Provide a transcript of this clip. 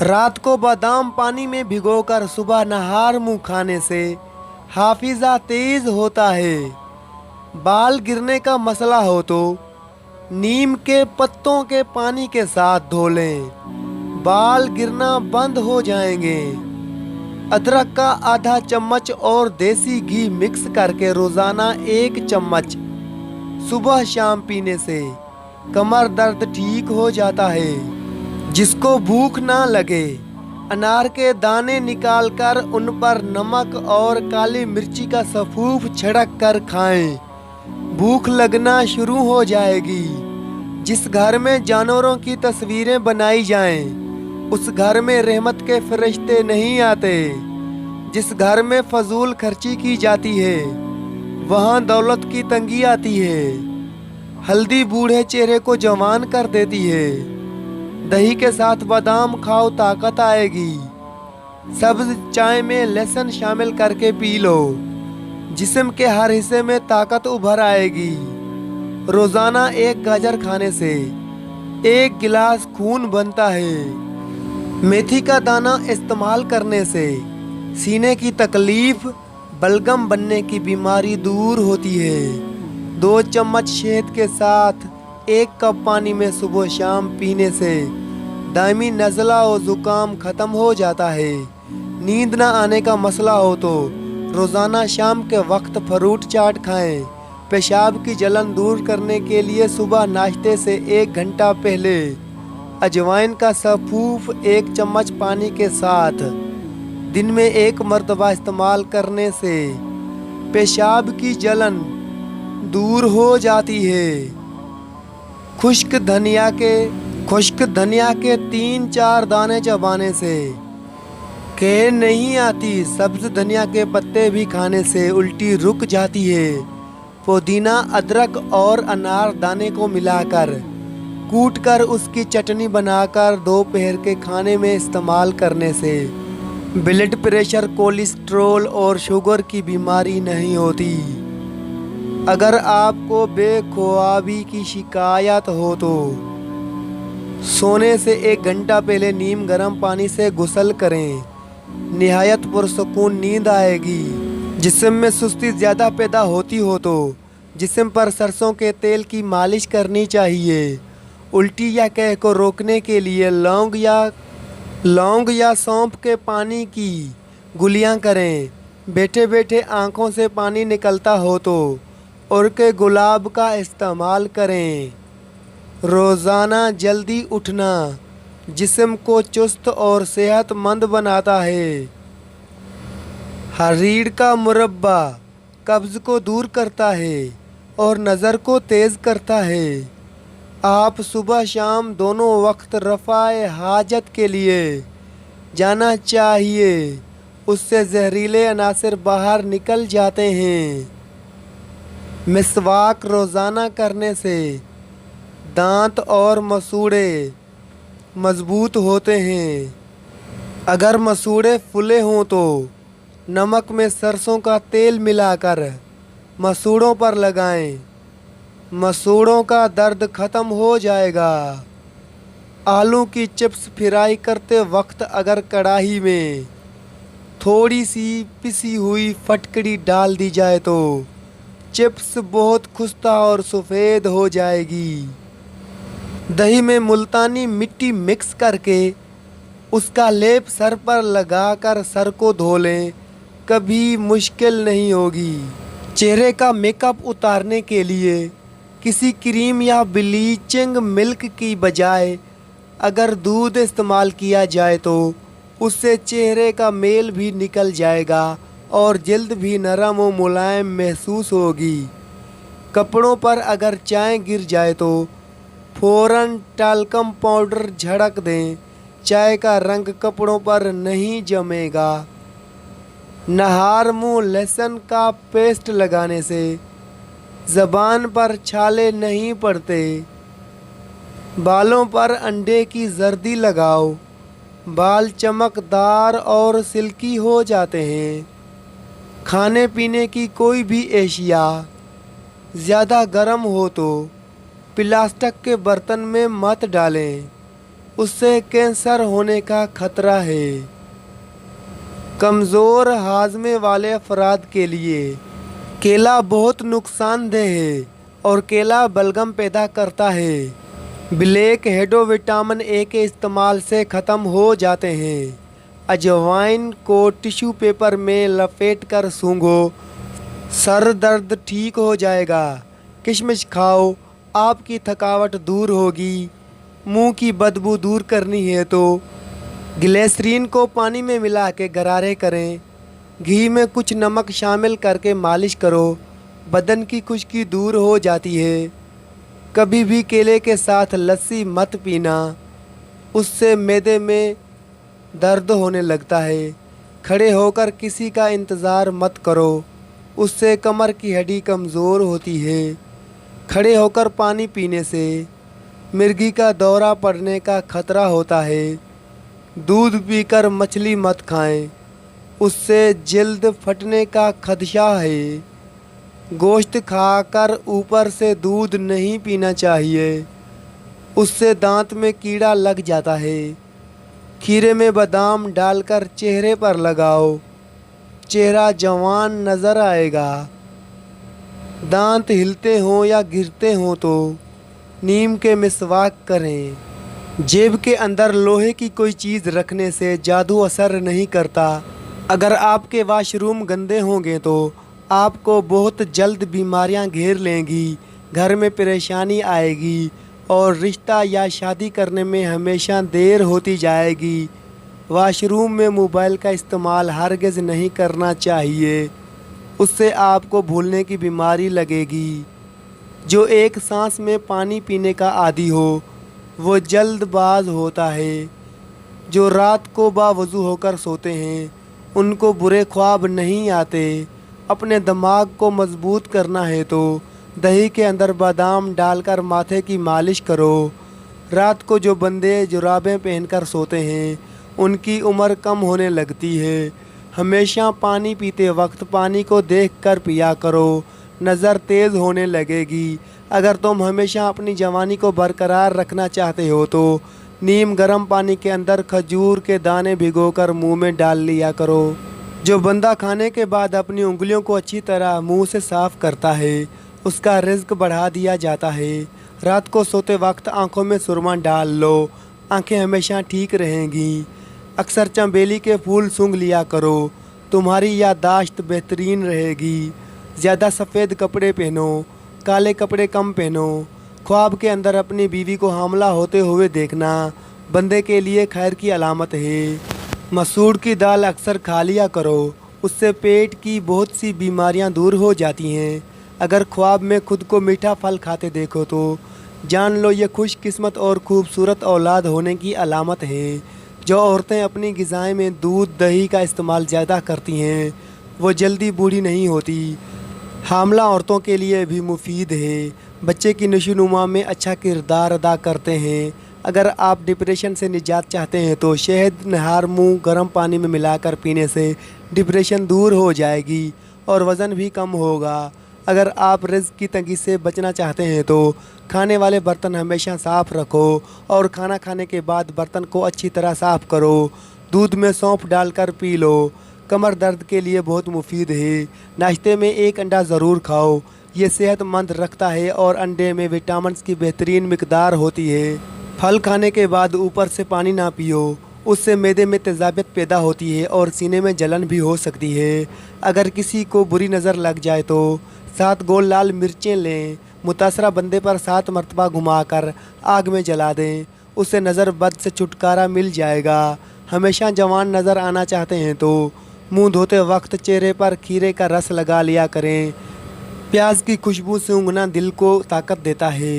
رات کو بادام پانی میں بھگوکر صبح نہار منہ کھانے سے حافظہ تیز ہوتا ہے۔ بال گرنے کا مسئلہ ہو تو نیم کے پتوں کے پانی کے ساتھ دھو لیں، بال گرنا بند ہو جائیں گے۔ ادرک کا آدھا چمچ اور دیسی گھی مکس کر کے روزانہ 1 چمچ صبح شام پینے سے کمر درد ٹھیک ہو جاتا ہے۔ جس کو بھوک نہ لگے، انار کے دانے نکال کر ان پر نمک اور کالی مرچی کا سفوف چھڑک کر کھائیں، بھوک لگنا شروع ہو جائے گی۔ جس گھر میں جانوروں کی تصویریں بنائی جائیں، اس گھر میں رحمت کے فرشتے نہیں آتے۔ جس گھر میں فضول خرچی کی جاتی ہے، وہاں دولت کی تنگی آتی ہے۔ ہلدی بوڑھے چہرے کو جوان کر دیتی ہے۔ دہی کے ساتھ بادام کھاؤ، طاقت آئے گی۔ سبز چائے میں لہسن شامل کر کے پی لو، جسم کے ہر حصے میں طاقت ابھر آئے گی۔ روزانہ 1 گاجر کھانے سے 1 گلاس خون بنتا ہے۔ میتھی کا دانہ استعمال کرنے سے سینے کی تکلیف، بلغم بننے کی بیماری دور ہوتی ہے۔ 2 چمچ شہد کے ساتھ 1 کپ پانی میں صبح شام پینے سے دائمی نزلہ و زکام ختم ہو جاتا ہے۔ نیند نہ آنے کا مسئلہ ہو تو روزانہ شام کے وقت فروٹ چاٹ کھائیں۔ پیشاب کی جلن دور کرنے کے لیے صبح ناشتے سے 1 گھنٹہ پہلے اجوائن کا سفوف 1 چمچ پانی کے ساتھ دن میں 1 مرتبہ استعمال کرنے سے پیشاب کی جلن دور ہو جاتی ہے۔ خشک دھنیا کے 3-4 دانے چبانے سے کھیر نہیں آتی۔ سبز دھنیا کے پتے بھی کھانے سے الٹی رک جاتی ہے۔ پودینہ، ادرک اور انار دانے کو ملا کر کوٹ کر اس کی چٹنی بنا کر دوپہر کے کھانے میں استعمال کرنے سے بلڈ پریشر، کولیسٹرول اور شوگر کی بیماری نہیں ہوتی۔ اگر آپ کو بے خوابی کی شکایت ہو تو سونے سے 1 گھنٹہ پہلے نیم گرم پانی سے غسل کریں، نہایت پرسکون نیند آئے گی۔ جسم میں سستی زیادہ پیدا ہوتی ہو تو جسم پر سرسوں کے تیل کی مالش کرنی چاہیے۔ الٹی یا قے کو روکنے کے لیے لونگ یا سونف کے پانی کی گولیاں کریں۔ بیٹھے بیٹھے آنکھوں سے پانی نکلتا ہو تو عرق گلاب کا استعمال کریں۔ روزانہ جلدی اٹھنا جسم کو چست اور صحت مند بناتا ہے۔ ہریڑ کا مربع قبض کو دور کرتا ہے اور نظر کو تیز کرتا ہے۔ آپ صبح شام دونوں وقت رفع حاجت کے لیے جانا چاہیے، اس سے زہریلے عناصر باہر نکل جاتے ہیں۔ مسواک روزانہ کرنے سے دانت اور مسوڑھے مضبوط ہوتے ہیں۔ اگر مسوڑھے پھولے ہوں تو نمک میں سرسوں کا تیل ملا کر مسوڑھوں پر لگائیں، مسوڑھوں کا درد ختم ہو جائے گا۔ آلو کی چپس فرائی کرتے وقت اگر کڑاہی میں تھوڑی سی پسی ہوئی پھٹکڑی ڈال دی جائے تو چپس بہت خستہ اور سفید ہو جائے گی۔ دہی میں ملتانی مٹی مکس کر کے اس کا لیپ سر پر لگا کر سر کو دھو لیں، کبھی مشکل نہیں ہوگی۔ چہرے کا میک اپ اتارنے کے لیے کسی کریم یا بلیچنگ ملک کی بجائے اگر دودھ استعمال کیا جائے تو اس سے چہرے کا میل بھی نکل جائے گا اور جلد بھی نرم و ملائم محسوس ہوگی۔ کپڑوں پر اگر چائے گر جائے تو فوراً ٹالکم پاؤڈر جھڑک دیں، چائے کا رنگ کپڑوں پر نہیں جمے گا۔ نہار منہ لہسن کا پیسٹ لگانے سے زبان پر چھالے نہیں پڑتے۔ بالوں پر انڈے کی زردی لگاؤ، بال چمکدار اور سلکی ہو جاتے ہیں۔ کھانے پینے کی کوئی بھی اشیاء زیادہ گرم ہو تو پلاسٹک کے برتن میں مت ڈالیں، اس سے کینسر ہونے کا خطرہ ہے۔ کمزور ہاضمے والے افراد کے لیے کیلا بہت نقصان دہ ہے اور کیلا بلغم پیدا کرتا ہے۔ بلیک ہیڈو وٹامن اے کے استعمال سے ختم ہو جاتے ہیں۔ اجوائن کو ٹیشو پیپر میں لپیٹ کر سونگھو، سر درد ٹھیک ہو جائے گا۔ کشمش کھاؤ، آپ کی تھکاوٹ دور ہوگی۔ منہ کی بدبو دور کرنی ہے تو گلیسرین کو پانی میں ملا کے غرارے کریں۔ گھی میں کچھ نمک شامل کر کے مالش کرو، بدن کی خشکی دور ہو جاتی ہے۔ کبھی بھی کیلے کے ساتھ لسی مت پینا، اس سے معدے میں درد ہونے لگتا ہے۔ کھڑے ہو کر کسی کا انتظار مت کرو، اس سے کمر کی ہڈی کمزور ہوتی ہے۔ کھڑے ہو کر پانی پینے سے مرگی کا دورہ پڑنے کا خطرہ ہوتا ہے۔ دودھ پی کر مچھلی مت کھائیں، اس سے جلد پھٹنے کا خدشہ ہے۔ گوشت کھا کر اوپر سے دودھ نہیں پینا چاہیے، اس سے دانت میں کیڑا لگ جاتا ہے۔ کھیرے میں بادام ڈال کر چہرے پر لگاؤ، چہرہ جوان نظر آئے گا۔ دانت ہلتے ہوں یا گرتے ہوں تو نیم کے مسواک کریں۔ جیب کے اندر لوہے کی کوئی چیز رکھنے سے جادو اثر نہیں کرتا۔ اگر آپ کے واش روم گندے ہوں گے تو آپ کو بہت جلد بیماریاں گھیر لیں گی، گھر میں پریشانی آئے گی اور رشتہ یا شادی کرنے میں ہمیشہ دیر ہوتی جائے گی۔ واش روم میں موبائل کا استعمال ہرگز نہیں کرنا چاہیے، اس سے آپ کو بھولنے کی بیماری لگے گی۔ جو ایک سانس میں پانی پینے کا عادی ہو وہ جلد باز ہوتا ہے۔ جو رات کو باوضو ہو کر سوتے ہیں ان کو برے خواب نہیں آتے۔ اپنے دماغ کو مضبوط کرنا ہے تو دہی کے اندر بادام ڈال کر ماتھے کی مالش کرو۔ رات کو جو بندے جرابیں پہن کر سوتے ہیں ان کی عمر کم ہونے لگتی ہے۔ ہمیشہ پانی پیتے وقت پانی کو دیکھ کر پیا کرو، نظر تیز ہونے لگے گی۔ اگر تم ہمیشہ اپنی جوانی کو برقرار رکھنا چاہتے ہو تو نیم گرم پانی کے اندر کھجور کے دانے بھگو کر منہ میں ڈال لیا کرو۔ جو بندہ کھانے کے بعد اپنی انگلیوں کو اچھی طرح منہ سے صاف کرتا ہے اس کا رزق بڑھا دیا جاتا ہے۔ رات کو سوتے وقت آنکھوں میں سرما ڈال لو، آنکھیں ہمیشہ ٹھیک رہیں گی۔ اکثر چنبیلی کے پھول سونگھ لیا کرو، تمہاری یادداشت بہترین رہے گی۔ زیادہ سفید کپڑے پہنو، کالے کپڑے کم پہنو۔ خواب کے اندر اپنی بیوی کو حاملہ ہوتے ہوئے دیکھنا بندے کے لیے خیر کی علامت ہے۔ مسوڑ کی دال اکثر کھا لیا کرو، اس سے پیٹ کی بہت سی بیماریاں دور ہو جاتی ہیں۔ اگر خواب میں خود کو میٹھا پھل کھاتے دیکھو تو جان لو یہ خوش قسمت اور خوبصورت اولاد ہونے کی علامت ہے۔ جو عورتیں اپنی غذائیں میں دودھ دہی کا استعمال زیادہ کرتی ہیں وہ جلدی بوڑھی نہیں ہوتی۔ حاملہ عورتوں کے لیے بھی مفید ہے، بچے کی نشوونما میں اچھا کردار ادا کرتے ہیں۔ اگر آپ ڈپریشن سے نجات چاہتے ہیں تو شہد نہار منہ گرم پانی میں ملا کر پینے سے ڈپریشن دور ہو جائے گی اور وزن بھی کم ہوگا۔ اگر آپ رزق کی تنگی سے بچنا چاہتے ہیں تو کھانے والے برتن ہمیشہ صاف رکھو اور کھانا کھانے کے بعد برتن کو اچھی طرح صاف کرو۔ دودھ میں سونف ڈال کر پی لو، کمر درد کے لیے بہت مفید ہے۔ ناشتے میں ایک انڈا ضرور کھاؤ، یہ صحت مند رکھتا ہے اور انڈے میں وٹامنز کی بہترین مقدار ہوتی ہے۔ پھل کھانے کے بعد اوپر سے پانی نہ پیو، اس سے معدے میں تیزابیت پیدا ہوتی ہے اور سینے میں جلن بھی ہو سکتی ہے۔ اگر کسی کو بری نظر لگ جائے تو 7 گول لال مرچیں لیں، متاثرہ بندے پر 7 مرتبہ گھما کر آگ میں جلا دیں، اس سے نظر بد سے چھٹکارا مل جائے گا۔ ہمیشہ جوان نظر آنا چاہتے ہیں تو منہ دھوتے وقت چہرے پر کھیرے کا رس لگا لیا کریں۔ پیاز کی خوشبو سونگھنا دل کو طاقت دیتا ہے۔